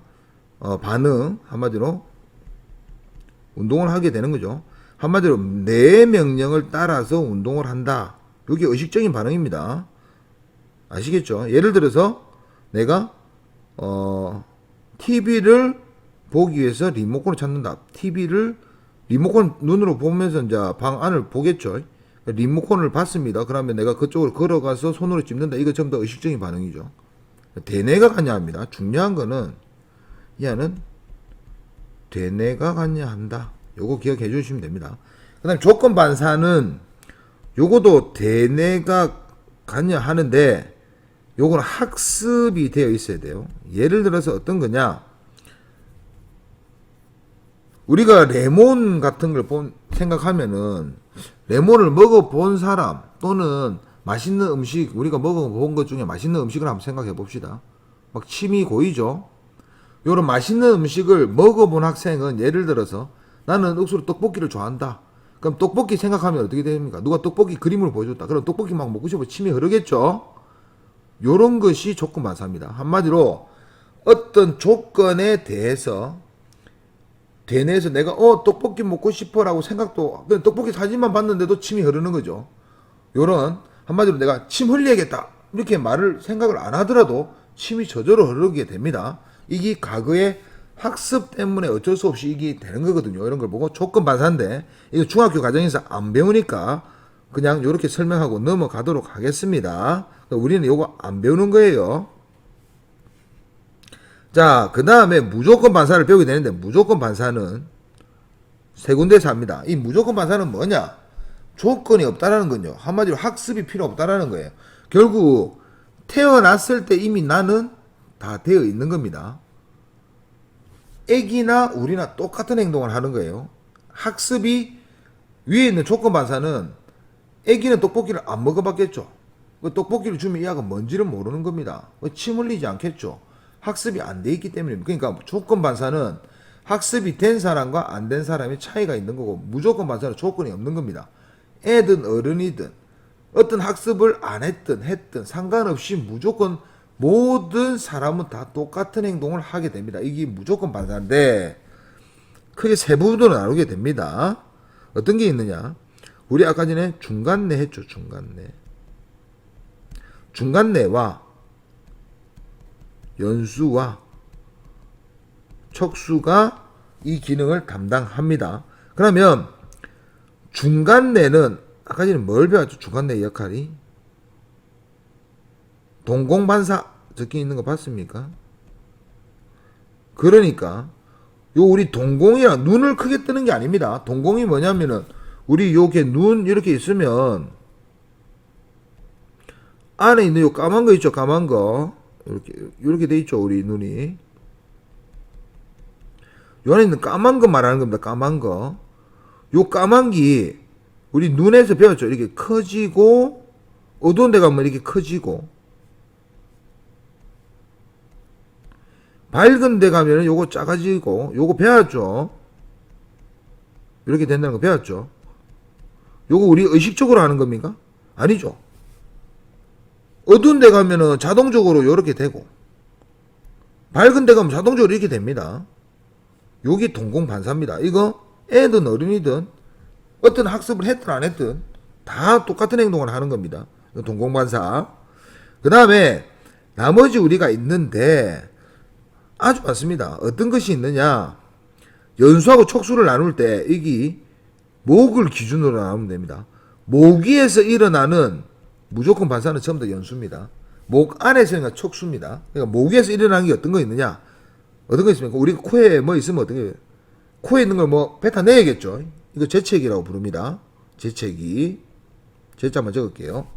반응, 한마디로 운동을 하게 되는 거죠. 한마디로 내 명령을 따라서 운동을 한다. 이게 의식적인 반응입니다. 아시겠죠? 예를 들어서 내가 TV를 보기 위해서 리모컨을 찾는다. 리모컨 눈으로 보면서 이제 방 안을 보겠죠. 리모컨을 봤습니다. 그러면 내가 그쪽으로 걸어가서 손으로 찝는다. 이거 전부 다 의식적인 반응이죠. 대뇌가 관여합니다. 중요한 거는 얘는 대뇌가 관여한다. 요거 기억해 주시면 됩니다. 그 다음에 조건 반사는 요거도 대뇌가 관여하는데 요거는 학습이 되어 있어야 돼요. 예를 들어서 어떤 거냐, 우리가 레몬 같은 걸 생각하면은 레몬을 먹어본 사람 또는 맛있는 음식, 우리가 먹어본 것 중에 맛있는 음식을 한번 생각해 봅시다. 막 침이 고이죠. 요런 맛있는 음식을 먹어본 학생은 예를 들어서 나는 억수로 떡볶이를 좋아한다. 그럼 떡볶이 생각하면 어떻게 됩니까? 누가 떡볶이 그림을 보여줬다. 그럼 떡볶이 막 먹고 싶어 침이 흐르겠죠. 요런 것이 조건 반사입니다. 한마디로 어떤 조건에 대해서 대뇌에서 내가 떡볶이 먹고 싶어라고 생각도, 그냥 떡볶이 사진만 봤는데도 침이 흐르는 거죠. 요런 한마디로 내가 침 흘려야겠다 이렇게 생각을 안 하더라도 침이 저절로 흐르게 됩니다. 이게 과거의 학습 때문에 어쩔 수 없이 이게 되는 거거든요. 이런 걸 보고 조건 반사인데 이거 중학교 과정에서 안 배우니까 그냥 이렇게 설명하고 넘어가도록 하겠습니다. 우리는 이거 안 배우는 거예요. 자, 그 다음에 무조건 반사를 배우게 되는데, 무조건 반사는 세 군데서 합니다. 이 무조건 반사는 뭐냐? 조건이 없다라는 건요. 한마디로 학습이 필요 없다라는 거예요. 결국 태어났을 때 이미 나는 다 되어 있는 겁니다. 애기나 우리나 똑같은 행동을 하는 거예요. 학습이 위에 있는 조건 반사는 애기는 떡볶이를 안 먹어봤겠죠. 그 떡볶이를 주면 이 아가 뭔지를 모르는 겁니다. 침 흘리지 않겠죠. 학습이 안 돼 있기 때문입니다. 그러니까 조건 반사는 학습이 된 사람과 안 된 사람의 차이가 있는 거고, 무조건 반사는 조건이 없는 겁니다. 애든 어른이든 어떤 학습을 안 했든 상관없이 무조건 모든 사람은 다 똑같은 행동을 하게 됩니다. 이게 무조건 반사인데 크게 세 부분으로 나누게 됩니다. 어떤 게 있느냐? 우리 아까 전에 중간뇌 했죠. 중간뇌와 연수와 척수가 이 기능을 담당합니다. 그러면 중간뇌는 아까 전에 뭘 배웠죠? 중간뇌 역할이 동공반사 적혀 있는 거 봤습니까? 그러니까 요 우리 동공이랑 눈을 크게 뜨는 게 아닙니다. 동공이 뭐냐면은 우리 요게 눈 이렇게 있으면 안에 있는 요 까만 거 있죠? 까만 거 이렇게 돼 있죠, 우리 눈이. 요 안에 있는 까만 거 말하는 겁니다. 까만 거. 요 까만 게 우리 눈에서 배웠죠. 이렇게 커지고 어두운 데 가면 이렇게 커지고 밝은 데 가면 요거 작아지고, 요거 배웠죠. 이렇게 된다는 거 배웠죠. 요거 우리 의식적으로 하는 겁니까? 아니죠. 어두운 데 가면은 자동적으로 요렇게 되고 밝은 데 가면 자동적으로 이렇게 됩니다. 요게 동공반사입니다. 이거 애든 어른이든 어떤 학습을 했든 안 했든 다 똑같은 행동을 하는 겁니다. 동공반사. 그 다음에 나머지 우리가 있는데 아주 많습니다. 어떤 것이 있느냐? 연수하고 척수를 나눌 때 이게 목을 기준으로 나누면 됩니다. 모기에서 일어나는 무조건 반사는 전부 다 연수입니다. 목 안에서 일어나는 척수입니다. 그러니까 모기에서 일어나는 게 어떤 거 있느냐? 어떤 거 있습니까? 우리 코에 뭐 있으면 어떤 게, 코에 있는 걸 뭐 뱉어내야겠죠. 이거 재채기라고 부릅니다. 재채기. 제자 한번 적을게요.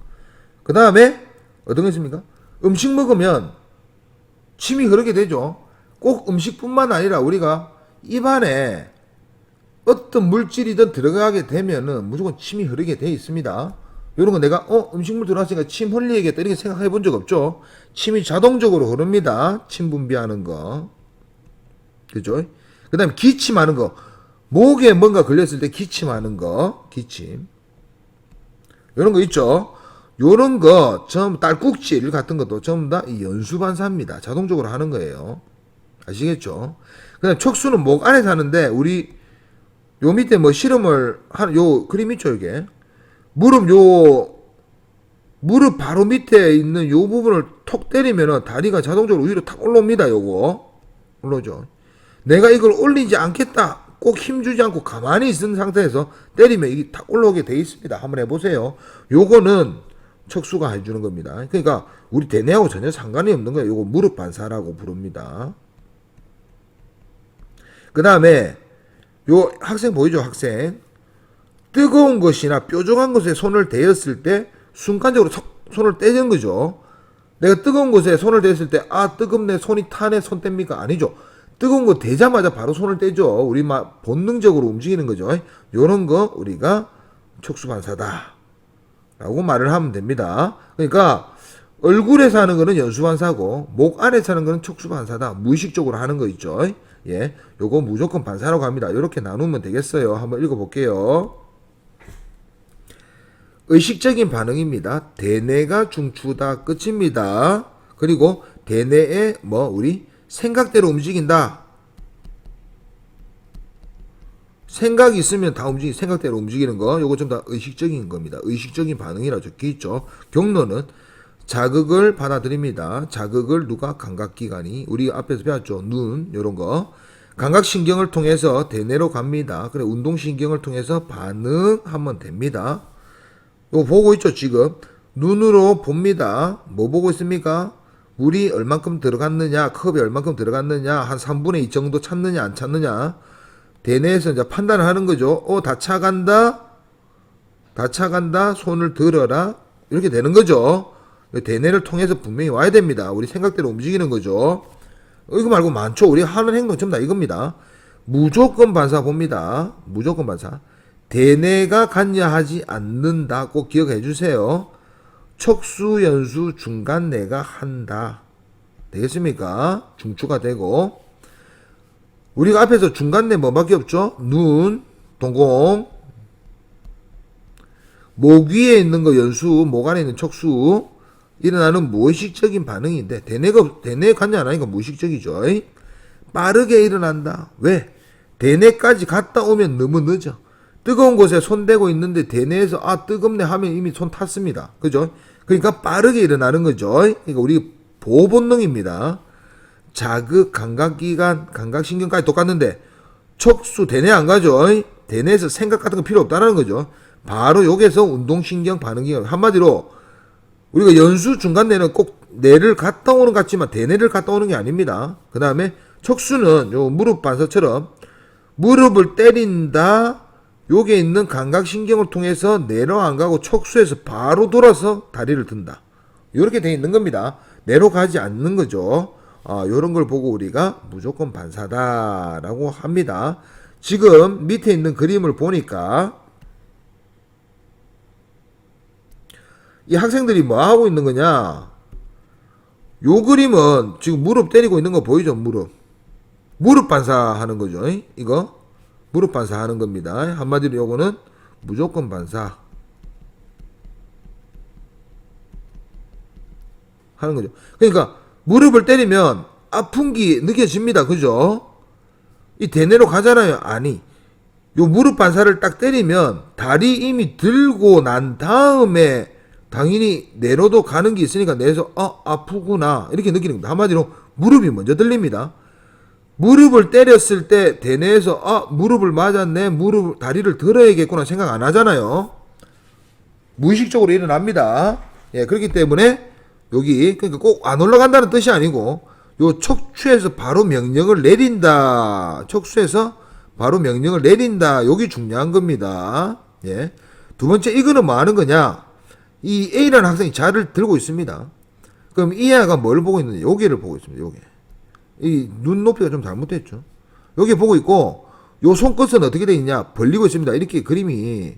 그 다음에 어떤 거 있습니까? 음식 먹으면 침이 흐르게 되죠. 꼭 음식뿐만 아니라 우리가 입안에 어떤 물질이든 들어가게 되면은 무조건 침이 흐르게 돼 있습니다. 이런 거 내가 음식물 들어갔으니까 침 흘리겠다 이렇게 생각해 본 적 없죠. 침이 자동적으로 흐릅니다. 침 분비하는 거. 그죠? 그 다음에 기침하는 거. 목에 뭔가 걸렸을 때 기침하는 거. 기침. 이런 거 있죠. 요런 거 전부 딸꾹질 같은 것도 전부 다 이 연수반사입니다. 자동적으로 하는 거예요. 아시겠죠? 그다음 척수는 목 안에 사는데 우리 요 밑에 뭐 실험을 하는 요 그림 있죠, 이게. 무릎 바로 밑에 있는 요 부분을 톡 때리면은 다리가 자동적으로 위로 탁 올라옵니다. 요거 올라오죠. 내가 이걸 올리지 않겠다. 꼭 힘주지 않고 가만히 있는 상태에서 때리면 이게 탁 올라오게 돼 있습니다. 한번 해보세요. 요거는 척수가 해주는 겁니다. 그러니까 우리 대뇌하고 전혀 상관이 없는 거예요. 요거 무릎 반사라고 부릅니다. 그 다음에 요 학생 보이죠? 학생. 뜨거운 것이나 뾰족한 것에 손을 대었을 때 순간적으로 손을 떼는 거죠. 내가 뜨거운 것에 손을 대었을 때 뜨겁네 손이 타네 손 뗍니까? 아니죠. 뜨거운 거 대자마자 바로 손을 떼죠. 우리 막 본능적으로 움직이는 거죠. 요런 거 우리가 척수반사다 라고 말을 하면 됩니다. 그러니까 얼굴에서 하는 거는 연수반사고 목 안에서 하는 거는 척수반사다. 무의식적으로 하는 거 있죠. 예, 요거 무조건 반사라고 합니다. 이렇게 나누면 되겠어요. 한번 읽어볼게요. 의식적인 반응입니다. 대뇌가 중추다. 끝입니다. 그리고 대뇌에 우리 생각대로 움직인다. 생각이 있으면 다 생각대로 움직이는 거. 요거 좀 다 의식적인 겁니다. 의식적인 반응이라 적혀 있죠. 경로는 자극을 받아들입니다. 자극을 누가? 감각기관이. 우리 앞에서 배웠죠. 눈, 요런 거. 감각신경을 통해서 대뇌로 갑니다. 그래, 운동신경을 통해서 반응하면 됩니다. 이거 보고 있죠, 지금. 눈으로 봅니다. 뭐 보고 있습니까? 물이 얼만큼 들어갔느냐, 컵이 얼만큼 들어갔느냐, 한 3분의 2 정도 찼느냐, 안 찼느냐. 대뇌에서 이제 판단을 하는 거죠. 다 차간다. 다 차간다. 손을 들어라. 이렇게 되는 거죠. 대뇌를 통해서 분명히 와야 됩니다. 우리 생각대로 움직이는 거죠. 이거 말고 많죠. 우리 하는 행동 전부 다 이겁니다. 무조건 반사 봅니다. 무조건 반사. 대뇌가 관여하지 않는다. 꼭 기억해 주세요. 척수, 연수, 중간뇌가 한다. 되겠습니까? 중추가 되고. 우리가 앞에서 중간뇌 뭐밖에 없죠? 눈, 동공. 목 위에 있는 거 연수, 목 안에 있는 척수. 일어나는 무의식적인 반응인데 대뇌에 관여 안 하니까 무의식적이죠. 빠르게 일어난다. 왜? 대뇌까지 갔다 오면 너무 늦어. 뜨거운 곳에 손 대고 있는데 대뇌에서 뜨겁네 하면 이미 손 탔습니다. 그죠? 그러니까 빠르게 일어나는 거죠. 그러니까 우리 보호 본능입니다. 자극, 감각기관, 감각신경까지 똑같는데 척수, 대뇌 안 가죠. 대뇌에서 생각 같은 거 필요 없다는 거죠. 바로 여기서 운동신경 반응이 한마디로 우리가 연수 중간뇌는 꼭 뇌를 갔다 오는 것 같지만 대뇌를 갔다 오는 게 아닙니다. 그 다음에 척수는 요 무릎 반사처럼 무릎을 때린다. 요게 있는 감각신경을 통해서 뇌로 안 가고 척수에서 바로 돌아서 다리를 든다. 요렇게 돼 있는 겁니다. 뇌로 가지 않는 거죠. 요런 걸 보고 우리가 무조건 반사다라고 합니다. 지금 밑에 있는 그림을 보니까 이 학생들이 뭐 하고 있는 거냐? 요 그림은 지금 무릎 때리고 있는 거 보이죠? 무릎 반사하는 거죠. 이거 무릎 반사하는 겁니다. 한마디로 요거는 무조건 반사 하는 거죠. 그러니까 무릎을 때리면 아픈 게 느껴집니다. 그죠? 이 대뇌로 가잖아요. 아니, 요 무릎 반사를 딱 때리면 다리 이미 들고 난 다음에 당연히 뇌로도 가는 게 있으니까 뇌에서 아프구나 이렇게 느끼는 겁니다. 한마디로 무릎이 먼저 들립니다. 무릎을 때렸을 때 대뇌에서 무릎을 맞았네, 다리를 들어야겠구나 생각 안 하잖아요. 무의식적으로 일어납니다. 예, 그렇기 때문에 여기 그러니까 꼭 안 올라간다는 뜻이 아니고 요 척추에서 바로 명령을 내린다. 척수에서 바로 명령을 내린다. 여기 중요한 겁니다. 예. 두 번째, 이거는 뭐 하는 거냐? 이 A라는 학생이 자를 들고 있습니다. 그럼 이 애가 뭘 보고 있는지 여기를 보고 있습니다. 여기. 이 눈높이가 좀 잘못됐죠. 여기 보고 있고 요 손끝은 어떻게 되어 있냐? 벌리고 있습니다. 이렇게 그림이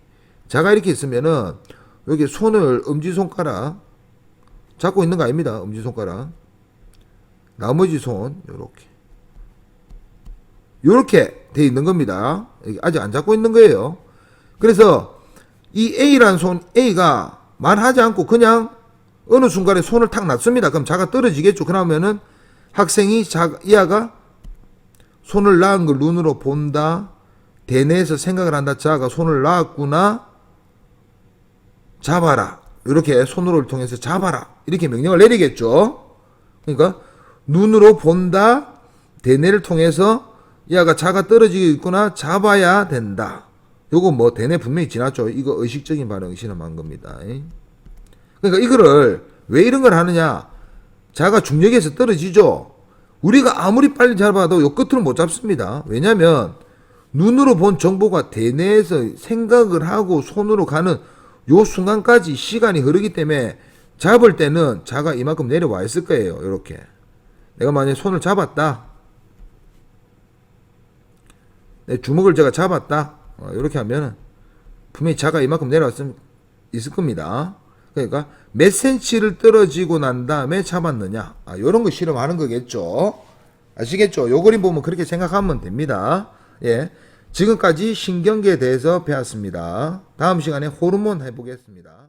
자가 이렇게 있으면은 여기 손을 엄지손가락 잡고 있는 거 아닙니다. 엄지손가락. 나머지 손 요렇게 돼 있는 겁니다. 아직 안 잡고 있는 거예요. 그래서 이 A라는 손 A가 말하지 않고 그냥 어느 순간에 손을 탁 놨습니다. 그럼 자가 떨어지겠죠. 그러면은 학생이 이 아가 손을 놔은 걸 눈으로 본다. 대뇌에서 생각을 한다. 자가 손을 놔았구나. 잡아라. 이렇게 손으로를 통해서 잡아라. 이렇게 명령을 내리겠죠. 그러니까 눈으로 본다. 대뇌를 통해서 이 아가 자가 떨어지고 있구나. 잡아야 된다. 요거 뭐 대뇌 분명히 지났죠. 이거 의식적인 반응 실험한 겁니다. 그러니까 이거를 왜 이런 걸 하느냐? 자가 중력에서 떨어지죠. 우리가 아무리 빨리 잡아도 요 끝을 못 잡습니다. 왜냐면 눈으로 본 정보가 대뇌에서 생각을 하고 손으로 가는 요 순간까지 시간이 흐르기 때문에 잡을 때는 자가 이만큼 내려와 있을 거예요. 이렇게 내가 만약에 손을 잡았다. 내 주먹을 제가 잡았다. 이렇게 하면은 분명히 자가 이만큼 내려왔을 있을 겁니다. 그러니까 몇 센치를 떨어지고 난 다음에 잡았느냐. 요런 거 실험하는 거겠죠. 아시겠죠? 요 그림 보면 그렇게 생각하면 됩니다. 예. 지금까지 신경계에 대해서 배웠습니다. 다음 시간에 호르몬 해보겠습니다.